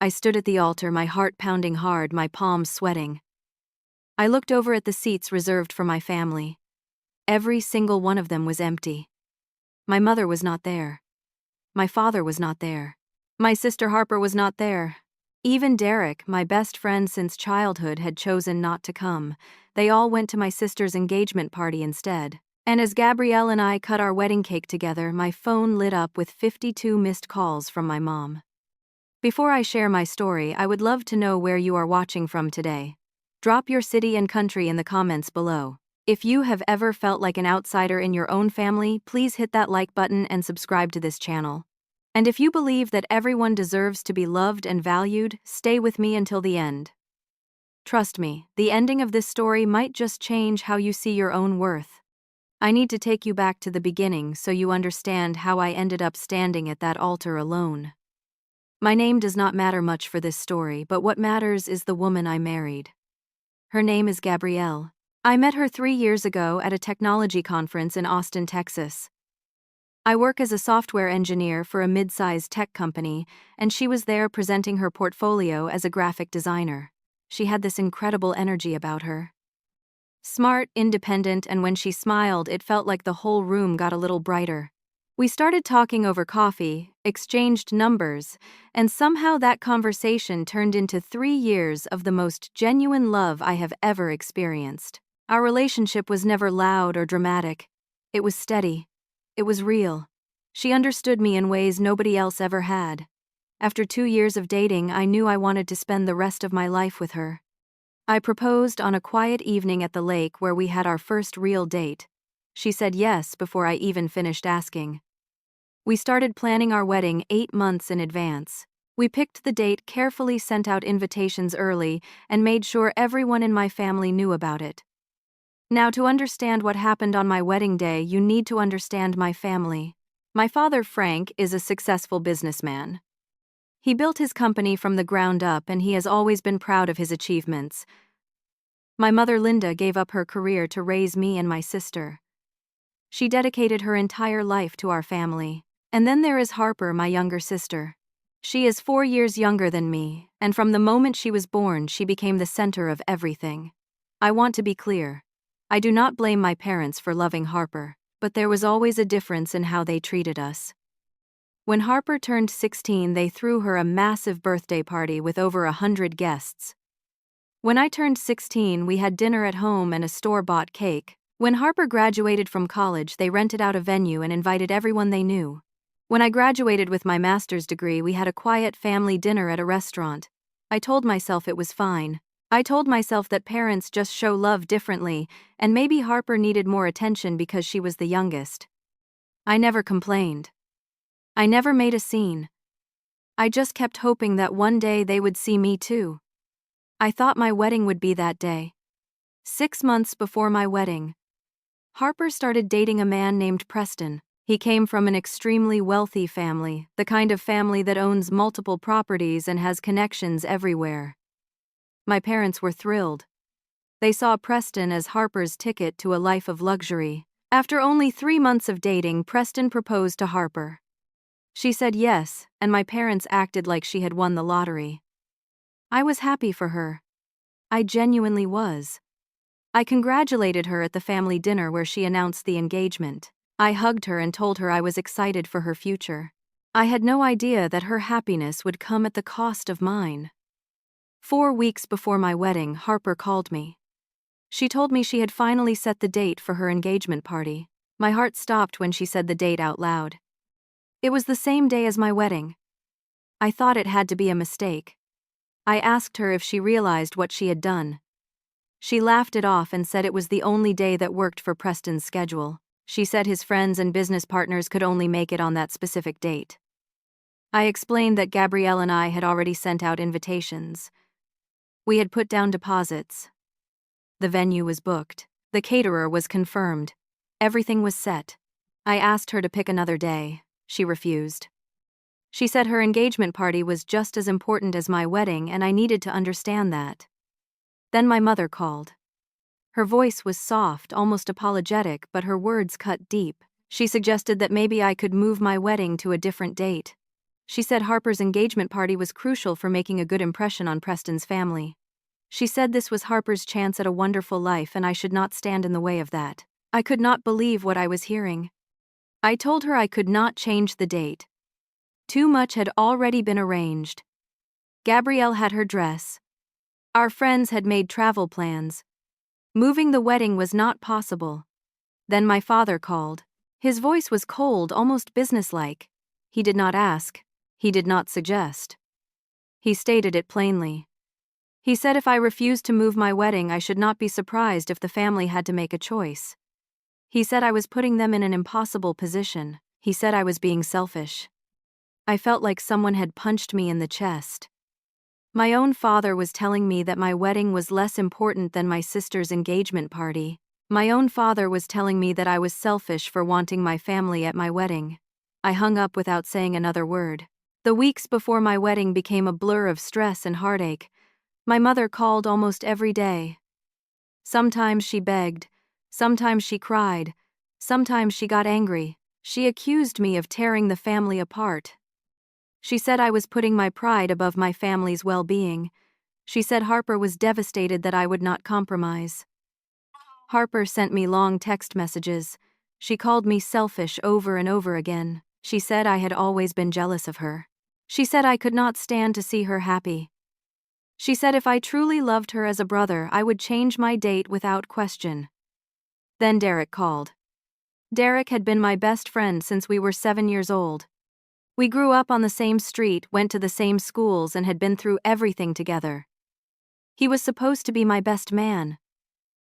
I stood at the altar, my heart pounding hard, my palms sweating. I looked over at the seats reserved for my family. Every single one of them was empty. My mother was not there. My father was not there. My sister Harper was not there. Even Derek, my best friend since childhood, had chosen not to come. They all went to my sister's engagement party instead. And as Gabrielle and I cut our wedding cake together, my phone lit up with 52 missed calls from my mom. Before I share my story, I would love to know where you are watching from today. Drop your city and country in the comments below. If you have ever felt like an outsider in your own family, please hit that like button and subscribe to this channel. And if you believe that everyone deserves to be loved and valued, stay with me until the end. Trust me, the ending of this story might just change how you see your own worth. I need to take you back to the beginning so you understand how I ended up standing at that altar alone. My name does not matter much for this story, but what matters is the woman I married. Her name is Gabrielle. I met her 3 years ago at a technology conference in Austin, Texas. I work as a software engineer for a mid-sized tech company, and she was there presenting her portfolio as a graphic designer. She had this incredible energy about her. Smart, independent, and when she smiled, it felt like the whole room got a little brighter. We started talking over coffee, exchanged numbers, and somehow that conversation turned into 3 years of the most genuine love I have ever experienced. Our relationship was never loud or dramatic. It was steady. It was real. She understood me in ways nobody else ever had. After 2 years of dating, I knew I wanted to spend the rest of my life with her. I proposed on a quiet evening at the lake where we had our first real date. She said yes before I even finished asking. We started planning our wedding 8 months in advance. We picked the date, carefully sent out invitations early, and made sure everyone in my family knew about it. Now, to understand what happened on my wedding day, you need to understand my family. My father, Frank, is a successful businessman. He built his company from the ground up, and he has always been proud of his achievements. My mother, Linda, gave up her career to raise me and my sister. She dedicated her entire life to our family. And then there is Harper, my younger sister. She is 4 years younger than me, and from the moment she was born, she became the center of everything. I want to be clear. I do not blame my parents for loving Harper, but there was always a difference in how they treated us. When Harper turned 16, they threw her a massive birthday party with over 100 guests. When I turned 16, we had dinner at home and a store-bought cake. When Harper graduated from college, they rented out a venue and invited everyone they knew. When I graduated with my master's degree, we had a quiet family dinner at a restaurant. I told myself it was fine. I told myself that parents just show love differently, and maybe Harper needed more attention because she was the youngest. I never complained. I never made a scene. I just kept hoping that one day they would see me too. I thought my wedding would be that day. 6 months before my wedding, Harper started dating a man named Preston. He came from an extremely wealthy family, the kind of family that owns multiple properties and has connections everywhere. My parents were thrilled. They saw Preston as Harper's ticket to a life of luxury. After only 3 months of dating, Preston proposed to Harper. She said yes, and my parents acted like she had won the lottery. I was happy for her. I genuinely was. I congratulated her at the family dinner where she announced the engagement. I hugged her and told her I was excited for her future. I had no idea that her happiness would come at the cost of mine. 4 weeks before my wedding, Harper called me. She told me she had finally set the date for her engagement party. My heart stopped when she said the date out loud. It was the same day as my wedding. I thought it had to be a mistake. I asked her if she realized what she had done. She laughed it off and said it was the only day that worked for Preston's schedule. She said his friends and business partners could only make it on that specific date. I explained that Gabrielle and I had already sent out invitations. We had put down deposits. The venue was booked. The caterer was confirmed. Everything was set. I asked her to pick another day. She refused. She said her engagement party was just as important as my wedding, and I needed to understand that. Then my mother called. Her voice was soft, almost apologetic, but her words cut deep. She suggested that maybe I could move my wedding to a different date. She said Harper's engagement party was crucial for making a good impression on Preston's family. She said this was Harper's chance at a wonderful life and I should not stand in the way of that. I could not believe what I was hearing. I told her I could not change the date. Too much had already been arranged. Gabrielle had her dress. Our friends had made travel plans. Moving the wedding was not possible. Then my father called. His voice was cold, almost businesslike. He did not ask. He did not suggest. He stated it plainly. He said if I refused to move my wedding, I should not be surprised if the family had to make a choice. He said I was putting them in an impossible position. He said I was being selfish. I felt like someone had punched me in the chest. My own father was telling me that my wedding was less important than my sister's engagement party. My own father was telling me that I was selfish for wanting my family at my wedding. I hung up without saying another word. The weeks before my wedding became a blur of stress and heartache. My mother called almost every day. Sometimes she begged, sometimes she cried, sometimes she got angry. She accused me of tearing the family apart. She said I was putting my pride above my family's well-being. She said Harper was devastated that I would not compromise. Harper sent me long text messages. She called me selfish over and over again. She said I had always been jealous of her. She said I could not stand to see her happy. She said if I truly loved her as a brother, I would change my date without question. Then Derek called. Derek had been my best friend since we were 7 years old. We grew up on the same street, went to the same schools, and had been through everything together. He was supposed to be my best man.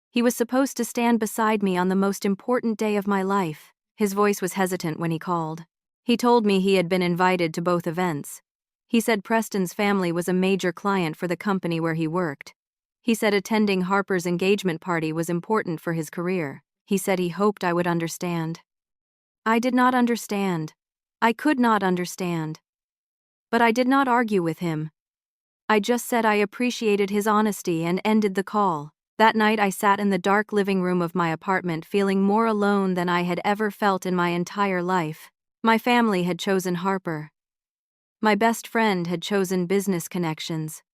He was supposed to stand beside me on the most important day of my life. His voice was hesitant when he called. He told me he had been invited to both events. He said Preston's family was a major client for the company where he worked. He said attending Harper's engagement party was important for his career. He said he hoped I would understand. I did not understand. I could not understand. But I did not argue with him. I just said I appreciated his honesty and ended the call. That night I sat in the dark living room of my apartment feeling more alone than I had ever felt in my entire life. My family had chosen Harper. My best friend had chosen business connections.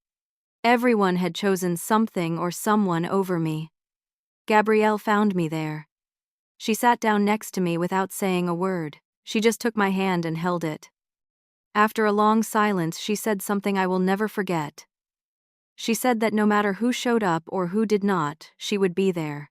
Everyone had chosen something or someone over me. Gabrielle found me there. She sat down next to me without saying a word. She just took my hand and held it. After a long silence, she said something I will never forget. She said that no matter who showed up or who did not, she would be there.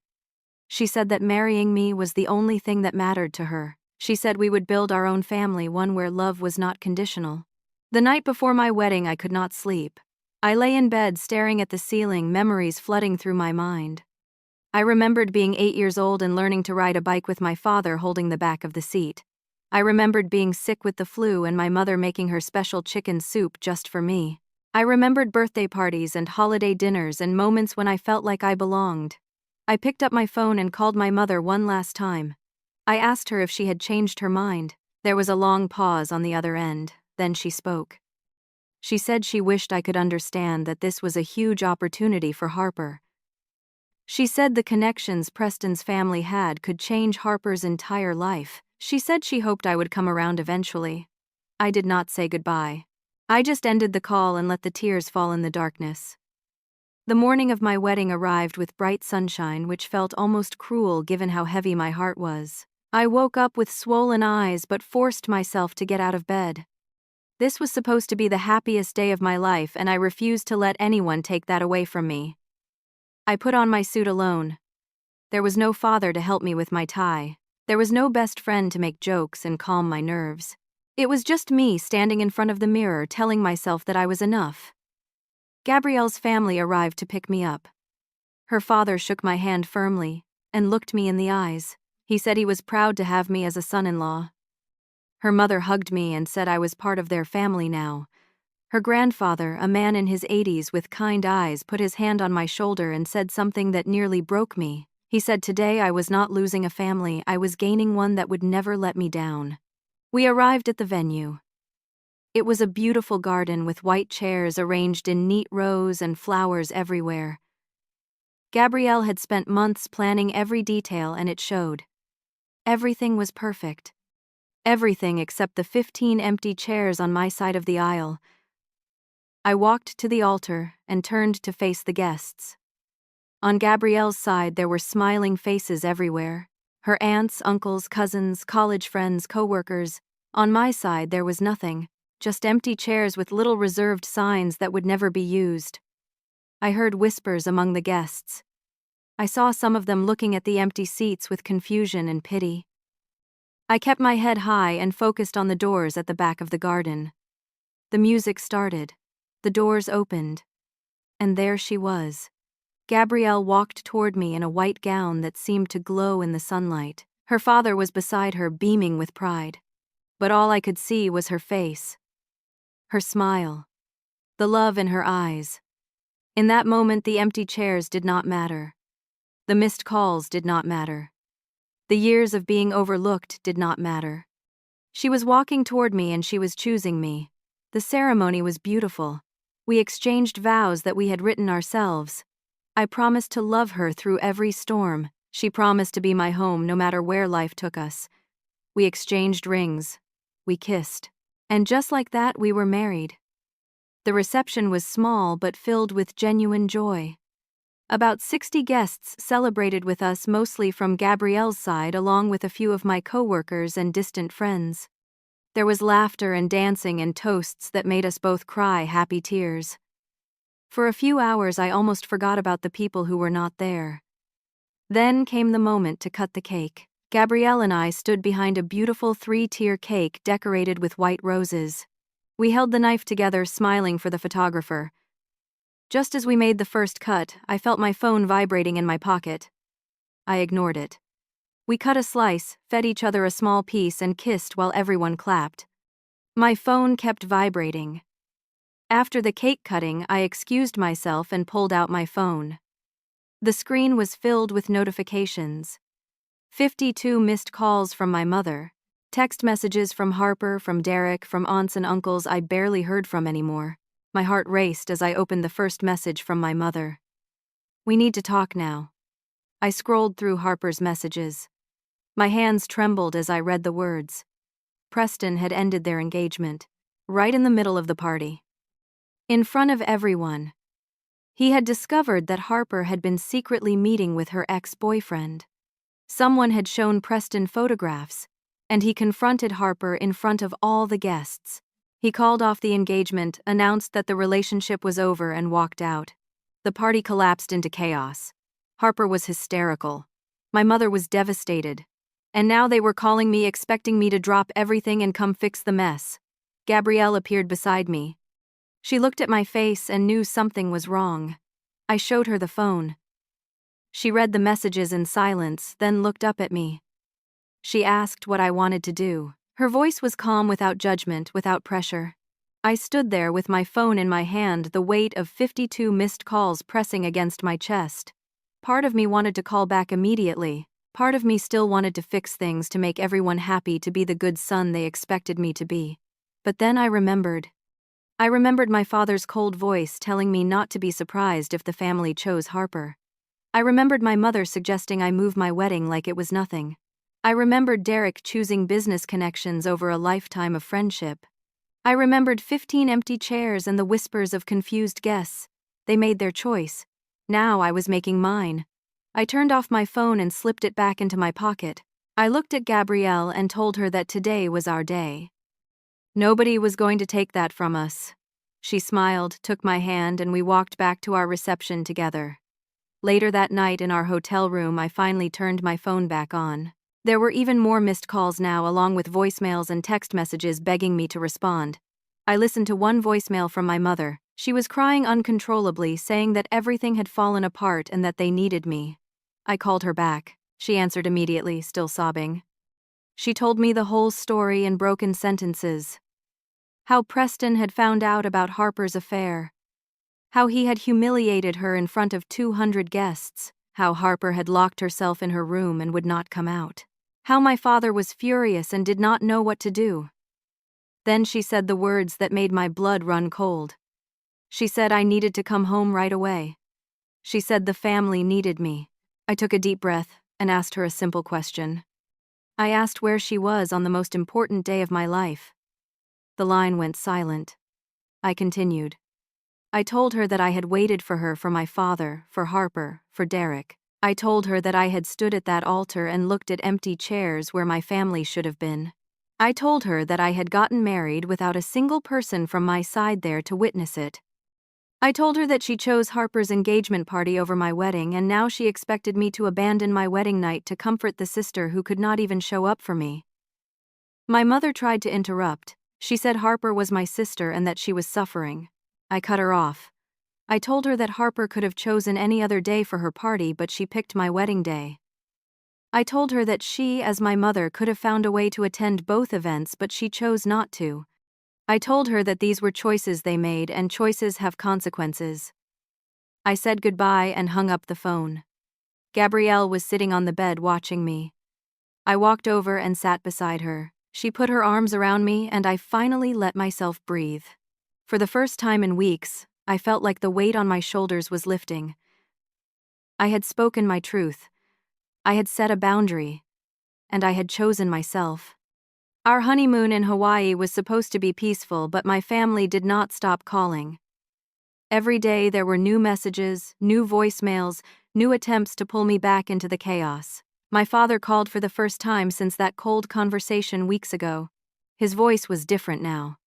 She said that marrying me was the only thing that mattered to her. She said we would build our own family, one where love was not conditional. The night before my wedding, I could not sleep. I lay in bed staring at the ceiling, memories flooding through my mind. I remembered being 8 years old and learning to ride a bike with my father holding the back of the seat. I remembered being sick with the flu and my mother making her special chicken soup just for me. I remembered birthday parties and holiday dinners and moments when I felt like I belonged. I picked up my phone and called my mother one last time. I asked her if she had changed her mind. There was a long pause on the other end. Then she spoke. She said she wished I could understand that this was a huge opportunity for Harper. She said the connections Preston's family had could change Harper's entire life. She said she hoped I would come around eventually. I did not say goodbye. I just ended the call and let the tears fall in the darkness. The morning of my wedding arrived with bright sunshine, which felt almost cruel given how heavy my heart was. I woke up with swollen eyes but forced myself to get out of bed. This was supposed to be the happiest day of my life, and I refused to let anyone take that away from me. I put on my suit alone. There was no father to help me with my tie. There was no best friend to make jokes and calm my nerves. It was just me standing in front of the mirror telling myself that I was enough. Gabrielle's family arrived to pick me up. Her father shook my hand firmly and looked me in the eyes. He said he was proud to have me as a son-in-law. Her mother hugged me and said I was part of their family now. Her grandfather, a man in his 80s with kind eyes, put his hand on my shoulder and said something that nearly broke me. He said today I was not losing a family, I was gaining one that would never let me down. We arrived at the venue. It was a beautiful garden with white chairs arranged in neat rows and flowers everywhere. Gabrielle had spent months planning every detail and it showed. Everything was perfect. Everything except the 15 empty chairs on my side of the aisle. I walked to the altar and turned to face the guests. On Gabrielle's side, there were smiling faces everywhere. Her aunts, uncles, cousins, college friends, co-workers. On my side, there was nothing, just empty chairs with little reserved signs that would never be used. I heard whispers among the guests. I saw some of them looking at the empty seats with confusion and pity. I kept my head high and focused on the doors at the back of the garden. The music started. The doors opened. And there she was. Gabrielle walked toward me in a white gown that seemed to glow in the sunlight. Her father was beside her, beaming with pride. But all I could see was her face. Her smile. The love in her eyes. In that moment, the empty chairs did not matter. The missed calls did not matter. The years of being overlooked did not matter. She was walking toward me and she was choosing me. The ceremony was beautiful. We exchanged vows that we had written ourselves. I promised to love her through every storm. She promised to be my home no matter where life took us. We exchanged rings. We kissed. And just like that, we were married. The reception was small but filled with genuine joy. About 60 guests celebrated with us, mostly from Gabrielle's side, along with a few of my co-workers and distant friends. There was laughter and dancing and toasts that made us both cry happy tears. For a few hours, I almost forgot about the people who were not there. Then came the moment to cut the cake. Gabrielle and I stood behind a beautiful 3-tier cake decorated with white roses. We held the knife together, smiling for the photographer. Just as we made the first cut, I felt my phone vibrating in my pocket. I ignored it. We cut a slice, fed each other a small piece, and kissed while everyone clapped. My phone kept vibrating. After the cake cutting, I excused myself and pulled out my phone. The screen was filled with notifications. 52 missed calls from my mother. Text messages from Harper, from Derek, from aunts and uncles I barely heard from anymore. My heart raced as I opened the first message from my mother. "We need to talk now." I scrolled through Harper's messages. My hands trembled as I read the words. Preston had ended their engagement, right in the middle of the party. In front of everyone. He had discovered that Harper had been secretly meeting with her ex-boyfriend. Someone had shown Preston photographs, and he confronted Harper in front of all the guests. He called off the engagement, announced that the relationship was over, and walked out. The party collapsed into chaos. Harper was hysterical. My mother was devastated. And now they were calling me, expecting me to drop everything and come fix the mess. Gabrielle appeared beside me. She looked at my face and knew something was wrong. I showed her the phone. She read the messages in silence, then looked up at me. She asked what I wanted to do. Her voice was calm, without judgment, without pressure. I stood there with my phone in my hand, the weight of 52 missed calls pressing against my chest. Part of me wanted to call back immediately. Part of me still wanted to fix things, to make everyone happy, to be the good son they expected me to be. But then I remembered. I remembered my father's cold voice telling me not to be surprised if the family chose Harper. I remembered my mother suggesting I move my wedding like it was nothing. I remembered Derek choosing business connections over a lifetime of friendship. I remembered 15 empty chairs and the whispers of confused guests. They made their choice. Now I was making mine. I turned off my phone and slipped it back into my pocket. I looked at Gabrielle and told her that today was our day. Nobody was going to take that from us. She smiled, took my hand, and we walked back to our reception together. Later that night in our hotel room, I finally turned my phone back on. There were even more missed calls now, along with voicemails and text messages begging me to respond. I listened to one voicemail from my mother. She was crying uncontrollably, saying that everything had fallen apart and that they needed me. I called her back. She answered immediately, still sobbing. She told me the whole story in broken sentences. How Preston had found out about Harper's affair. How he had humiliated her in front of 200 guests. How Harper had locked herself in her room and would not come out. How my father was furious and did not know what to do. Then she said the words that made my blood run cold. She said I needed to come home right away. She said the family needed me. I took a deep breath and asked her a simple question. I asked where she was on the most important day of my life. The line went silent. I continued. I told her that I had waited for her for my father, for Harper, for Derek. I told her that I had stood at that altar and looked at empty chairs where my family should have been. I told her that I had gotten married without a single person from my side there to witness it. I told her that she chose Harper's engagement party over my wedding, and now she expected me to abandon my wedding night to comfort the sister who could not even show up for me. My mother tried to interrupt. She said Harper was my sister and that she was suffering. I cut her off. I told her that Harper could have chosen any other day for her party, but she picked my wedding day. I told her that she, as my mother, could have found a way to attend both events, but she chose not to. I told her that these were choices they made, and choices have consequences. I said goodbye and hung up the phone. Gabrielle was sitting on the bed watching me. I walked over and sat beside her. She put her arms around me, and I finally let myself breathe. For the first time in weeks, I felt like the weight on my shoulders was lifting. I had spoken my truth. I had set a boundary. And I had chosen myself. Our honeymoon in Hawaii was supposed to be peaceful, but my family did not stop calling. Every day there were new messages, new voicemails, new attempts to pull me back into the chaos. My father called for the first time since that cold conversation weeks ago. His voice was different now.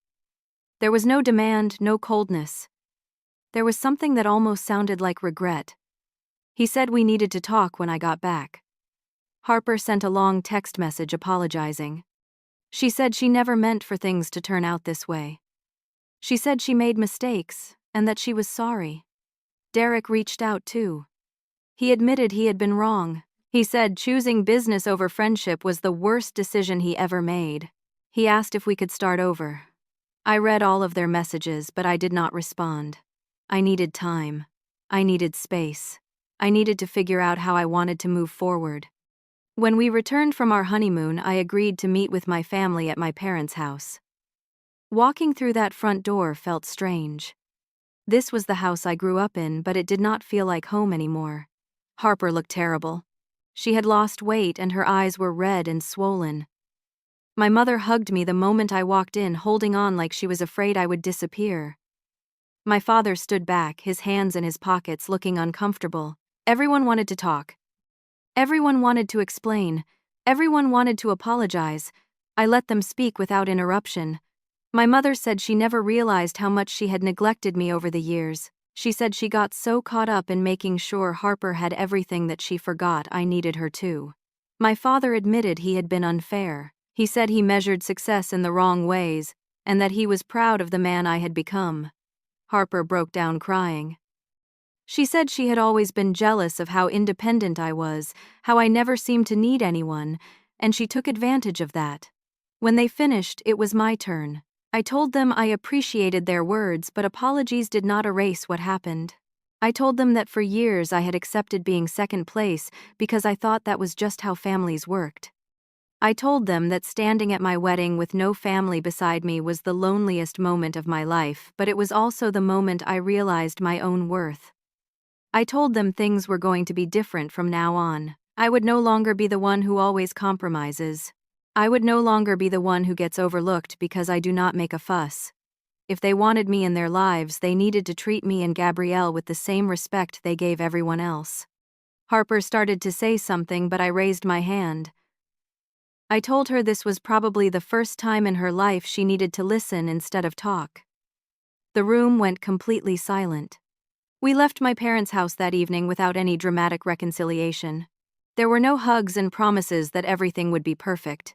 There was no demand, no coldness. There was something that almost sounded like regret. He said we needed to talk when I got back. Harper sent a long text message apologizing. She said she never meant for things to turn out this way. She said she made mistakes and that she was sorry. Derek reached out too. He admitted he had been wrong. He said choosing business over friendship was the worst decision he ever made. He asked if we could start over. I read all of their messages, but I did not respond. I needed time. I needed space. I needed to figure out how I wanted to move forward. When we returned from our honeymoon, I agreed to meet with my family at my parents' house. Walking through that front door felt strange. This was the house I grew up in, but it did not feel like home anymore. Harper looked terrible. She had lost weight and her eyes were red and swollen. My mother hugged me the moment I walked in, holding on like she was afraid I would disappear. My father stood back, his hands in his pockets, looking uncomfortable. Everyone wanted to talk. Everyone wanted to explain. Everyone wanted to apologize. I let them speak without interruption. My mother said she never realized how much she had neglected me over the years. She said she got so caught up in making sure Harper had everything that she forgot I needed her too. My father admitted he had been unfair. He said he measured success in the wrong ways, and that he was proud of the man I had become. Harper broke down crying. She said she had always been jealous of how independent I was, how I never seemed to need anyone, and she took advantage of that. When they finished, it was my turn. I told them I appreciated their words, but apologies did not erase what happened. I told them that for years I had accepted being second place because I thought that was just how families worked. I told them that standing at my wedding with no family beside me was the loneliest moment of my life, but it was also the moment I realized my own worth. I told them things were going to be different from now on. I would no longer be the one who always compromises. I would no longer be the one who gets overlooked because I do not make a fuss. If they wanted me in their lives, they needed to treat me and Gabrielle with the same respect they gave everyone else. Harper started to say something, but I raised my hand. I told her this was probably the first time in her life she needed to listen instead of talk. The room went completely silent. We left my parents' house that evening without any dramatic reconciliation. There were no hugs and promises that everything would be perfect.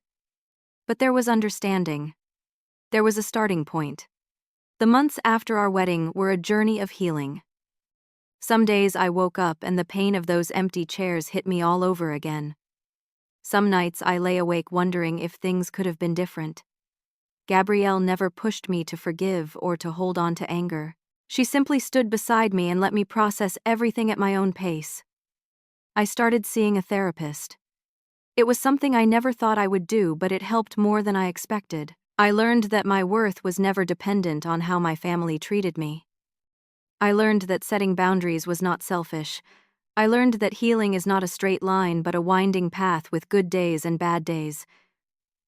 But there was understanding. There was a starting point. The months after our wedding were a journey of healing. Some days I woke up and the pain of those empty chairs hit me all over again. Some nights I lay awake wondering if things could have been different. Gabrielle never pushed me to forgive or to hold on to anger. She simply stood beside me and let me process everything at my own pace. I started seeing a therapist. It was something I never thought I would do, but it helped more than I expected. I learned that my worth was never dependent on how my family treated me. I learned that setting boundaries was not selfish. I learned that healing is not a straight line but a winding path with good days and bad days.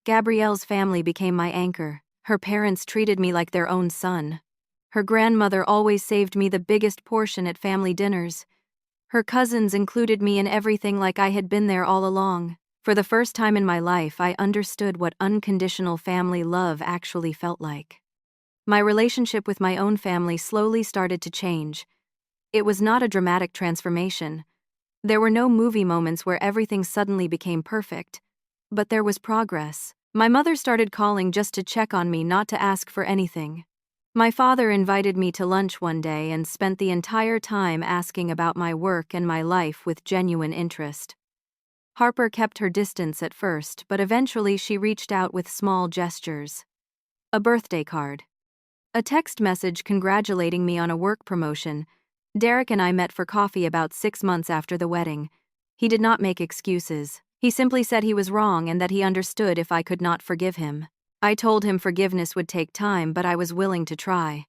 Gabrielle's family became my anchor. Her parents treated me like their own son. Her grandmother always saved me the biggest portion at family dinners. Her cousins included me in everything like I had been there all along. For the first time in my life, I understood what unconditional family love actually felt like. My relationship with my own family slowly started to change. It was not a dramatic transformation. There were no movie moments where everything suddenly became perfect. But there was progress. My mother started calling just to check on me, not to ask for anything. My father invited me to lunch one day and spent the entire time asking about my work and my life with genuine interest. Harper kept her distance at first, but eventually she reached out with small gestures. A birthday card. A text message congratulating me on a work promotion. Derek and I met for coffee about 6 months after the wedding. He did not make excuses. He simply said he was wrong and that he understood if I could not forgive him. I told him forgiveness would take time, but I was willing to try.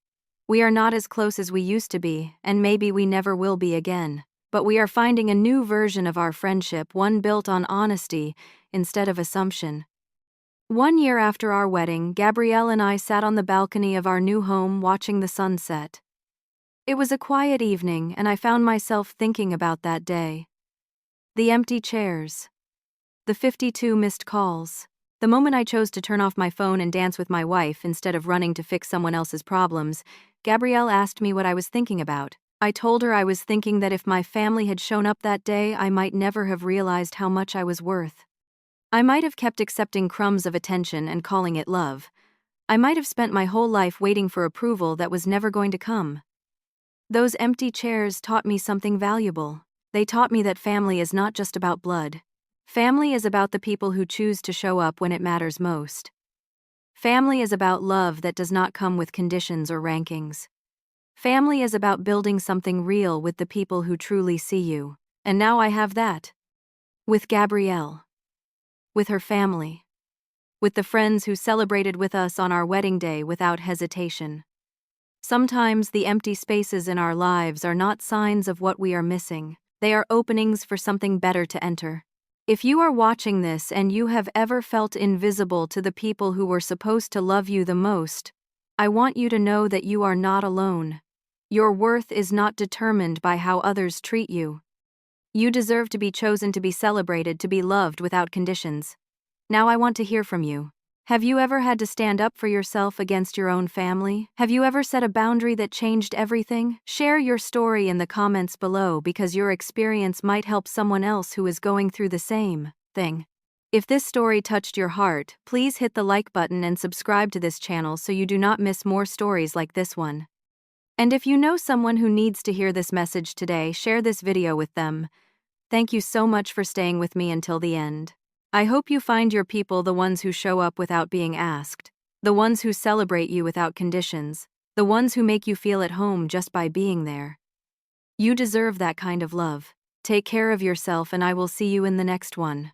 We are not as close as we used to be, and maybe we never will be again. But we are finding a new version of our friendship, one built on honesty instead of assumption. 1 year after our wedding, Gabrielle and I sat on the balcony of our new home watching the sunset. It was a quiet evening, and I found myself thinking about that day. The empty chairs. The 52 missed calls. The moment I chose to turn off my phone and dance with my wife instead of running to fix someone else's problems, Gabrielle asked me what I was thinking about. I told her I was thinking that if my family had shown up that day, I might never have realized how much I was worth. I might have kept accepting crumbs of attention and calling it love. I might have spent my whole life waiting for approval that was never going to come. Those empty chairs taught me something valuable. They taught me that family is not just about blood. Family is about the people who choose to show up when it matters most. Family is about love that does not come with conditions or rankings. Family is about building something real with the people who truly see you. And now I have that. With Gabrielle. With her family. With the friends who celebrated with us on our wedding day without hesitation. Sometimes the empty spaces in our lives are not signs of what we are missing. They are openings for something better to enter. If you are watching this and you have ever felt invisible to the people who were supposed to love you the most, I want you to know that you are not alone. Your worth is not determined by how others treat you. You deserve to be chosen, to be celebrated, to be loved without conditions. Now I want to hear from you. Have you ever had to stand up for yourself against your own family? Have you ever set a boundary that changed everything? Share your story in the comments below, because your experience might help someone else who is going through the same thing. If this story touched your heart, please hit the like button and subscribe to this channel so you do not miss more stories like this one. And if you know someone who needs to hear this message today, share this video with them. Thank you so much for staying with me until the end. I hope you find your people, the ones who show up without being asked, the ones who celebrate you without conditions, the ones who make you feel at home just by being there. You deserve that kind of love. Take care of yourself, and I will see you in the next one.